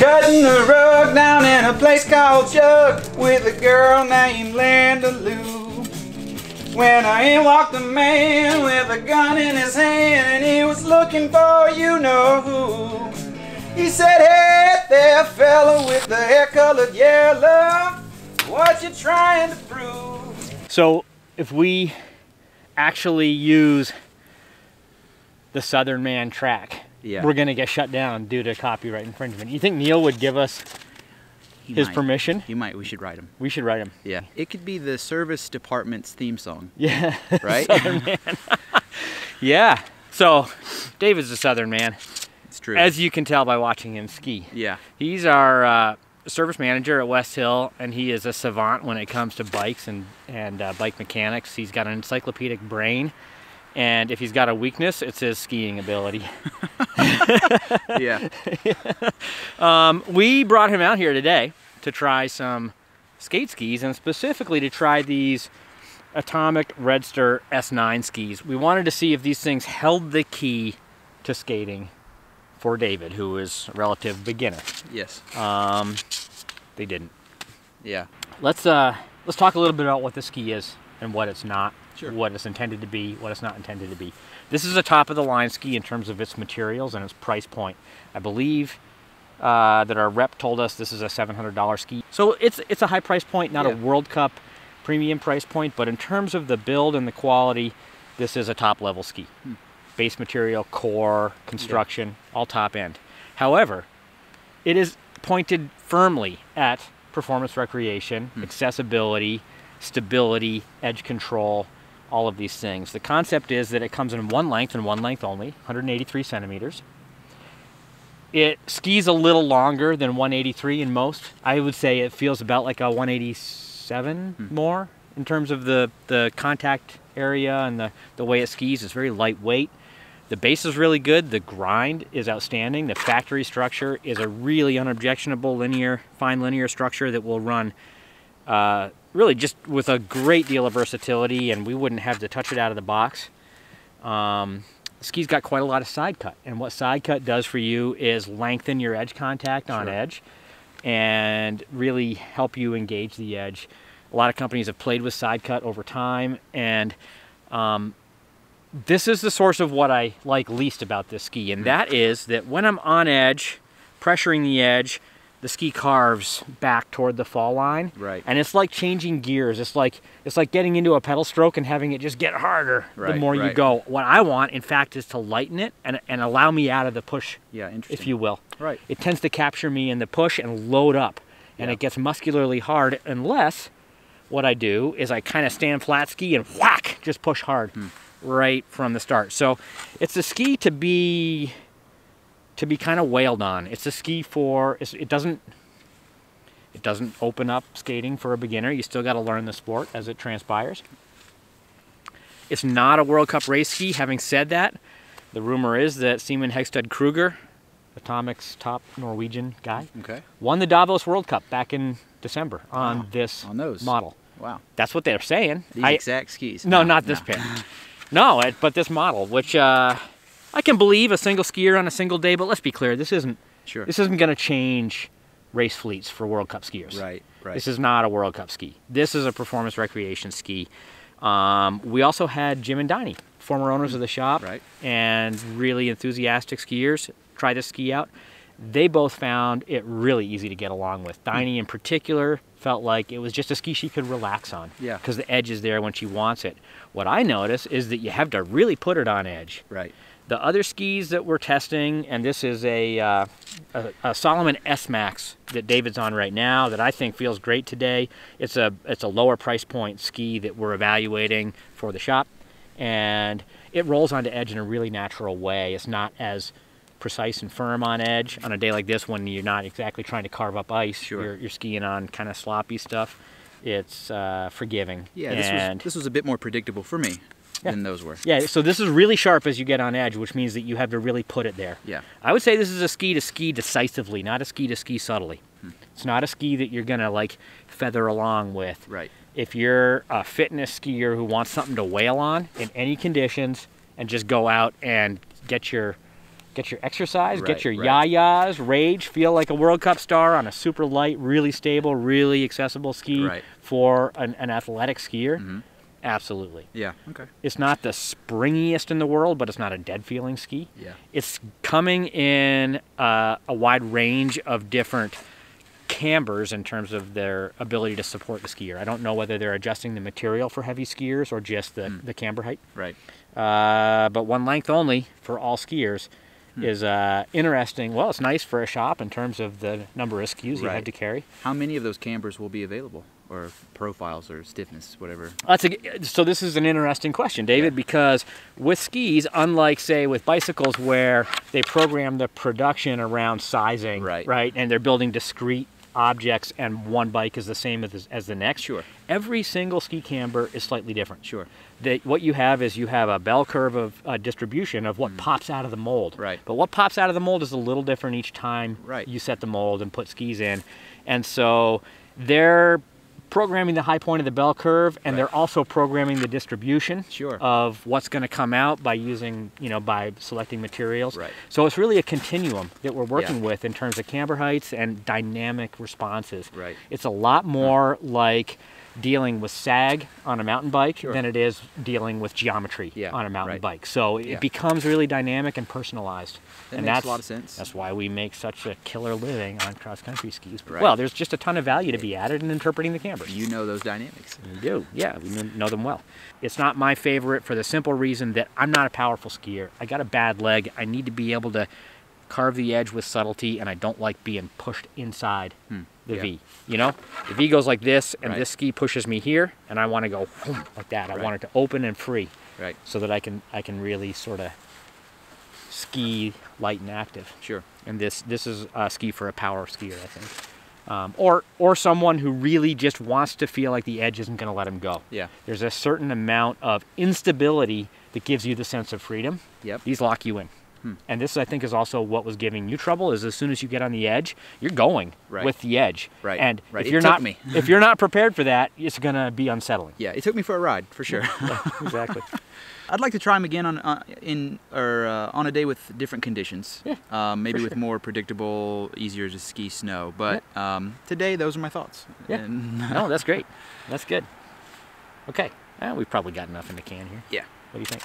Cutting the rug down in a place called Chuck with a girl named Linda Lou. When in walked a man with a gun in his hand, and he was looking for you know who. He said, "Hey there, fella with the hair-colored yellow, what you trying to prove?" So if we actually use the Southern Man track, we're going to get shut down due to copyright infringement. You think Neil would give us his permission? He might. We should write him. We should write him. Yeah. It could be the service department's theme song. Yeah. Right? Southern Man. Yeah. So David's a Southern man. It's true. As you can tell by watching him ski. Yeah. He's our service manager at West Hill, and he is a savant when it comes to bikes and bike mechanics. He's got an encyclopedic brain. And if he's got a weakness, it's his skiing ability. Yeah. We brought him out here today to try some skate skis, and specifically to try these Atomic Redster S9 skis. We wanted to see if these things held the key to skating for David, who is a relative beginner. Yes. They didn't. Yeah. Let's talk a little bit about what the ski is and what it's not. Sure. What it's intended to be, what it's not intended to be. This is a top-of-the-line ski in terms of its materials and its price point. I believe that our rep told us this is a $700 ski. So it's a high price point, not a World Cup premium price point, but in terms of the build and the quality, this is a top-level ski. Base material, core, construction, all top end. However, it is pointed firmly at performance recreation, accessibility, stability, edge control, all of these things. The concept is that it comes in one length and one length only, 183 centimeters. It skis a little longer than 183 in most. I would say it feels about like a 187 more in terms of the contact area and the way it skis. It's very lightweight. The base is really good. The grind is outstanding. The factory structure is a really unobjectionable fine linear structure that will run really just with a great deal of versatility, and we wouldn't have to touch it out of the box. The ski's got quite a lot of side cut, and what side cut does for you is lengthen your edge contact on edge and really help you engage the edge. A lot of companies have played with side cut over time, and this is the source of what I like least about this ski, and that is that when I'm on edge, pressuring the edge, the ski carves back toward the fall line. Right. And it's like changing gears. It's like getting into a pedal stroke and having it just get harder the more you go. What I want, in fact, is to lighten it and allow me out of the push, if you will. Right. It tends to capture me in the push and load up. And it gets muscularly hard unless what I do is I kind of stand flat ski and whack, just push hard right from the start. So it's a ski to be kind of wailed on. It's a ski for, it doesn't open up skating for a beginner. You still got to learn the sport as it transpires. It's not a World Cup race ski. Having said that, the rumor is that Simon Hegstad Kruger, Atomic's top Norwegian guy, won the Davos World Cup back in December on this model. Wow. That's what they're saying. These exact skis. No, not this pair. No, but this model, which I can believe a single skier on a single day, but let's be clear, this isn't going to change race fleets for World Cup skiers. Right. This is not a World Cup ski. This is a performance recreation ski. We also had Jim and Donnie, former owners of the shop, and really enthusiastic skiers, try this ski out. They both found it really easy to get along with. Donnie in particular felt like it was just a ski she could relax on because the edge is there when she wants it. What I notice is that you have to really put it on edge. Right. The other skis that we're testing, and this is a Solomon S-Max that David's on right now that I think feels great today. It's a lower price point ski that we're evaluating for the shop, and it rolls onto edge in a really natural way. It's not as precise and firm on edge on a day like this when you're not exactly trying to carve up ice. You're skiing on kind of sloppy stuff. It's forgiving. Yeah, this was a bit more predictable for me. Than those were. Yeah, so this is really sharp as you get on edge, which means that you have to really put it there. Yeah. I would say this is a ski to ski decisively, not a ski to ski subtly. It's not a ski that you're going to like feather along with. Right. If you're a fitness skier who wants something to wail on in any conditions and just go out and get your get your exercise, Right, get your right. yayas, rage, feel like a World Cup star on a super light, really stable, really accessible ski Right. for an athletic skier. Mm-hmm. Absolutely. Yeah. Okay. It's not the springiest in the world, but it's not a dead feeling ski. Yeah. It's coming in a wide range of different cambers in terms of their ability to support the skier. I don't know whether they're adjusting the material for heavy skiers or just the camber height. Right. But one length only for all skiers is interesting. Well, it's nice for a shop in terms of the number of skis you have to carry. How many of those cambers will be available, or profiles, or stiffness, whatever? So this is an interesting question, David, because with skis, unlike, say, with bicycles where they program the production around sizing, right, and they're building discrete objects and one bike is the same as the next. Sure. Every single ski camber is slightly different. Sure. What you have is you have a bell curve of distribution of what pops out of the mold. Right. But what pops out of the mold is a little different each time you set the mold and put skis in. And so they're programming the high point of the bell curve, and they're also programming the distribution of what's going to come out by using, by selecting materials. Right. So it's really a continuum that we're working with in terms of camber heights and dynamic responses. Right. It's a lot more like dealing with sag on a mountain bike than it is dealing with geometry on a mountain bike. So it becomes really dynamic and personalized. That makes a lot of sense. That's why we make such a killer living on cross-country skis. Well, there's just a ton of value to be added in interpreting the cambers. You know those dynamics. We do, yeah, we know them well. It's not my favorite for the simple reason that I'm not a powerful skier. I got a bad leg. I need to be able to carve the edge with subtlety, and I don't like being pushed inside the V. The V goes like this, and this ski pushes me here, and I want to go like that. I want it to open and free, so that I can really sort of ski light and active. Sure. And this is a ski for a power skier, I think. Or someone who really just wants to feel like the edge isn't going to let him go. Yeah. There's a certain amount of instability that gives you the sense of freedom. Yep. These lock you in. And this, I think, is also what was giving you trouble, is as soon as you get on the edge, you're going with the edge. Right. And Right. if you're not prepared for that, it's going to be unsettling. Yeah, it took me for a ride, for sure. Exactly. I'd like to try them again on a day with different conditions. Yeah, maybe with more predictable, easier to ski snow. But today, those are my thoughts. Yeah. No, that's great. That's good. Okay. We've probably got enough in the can here. Yeah. What do you think?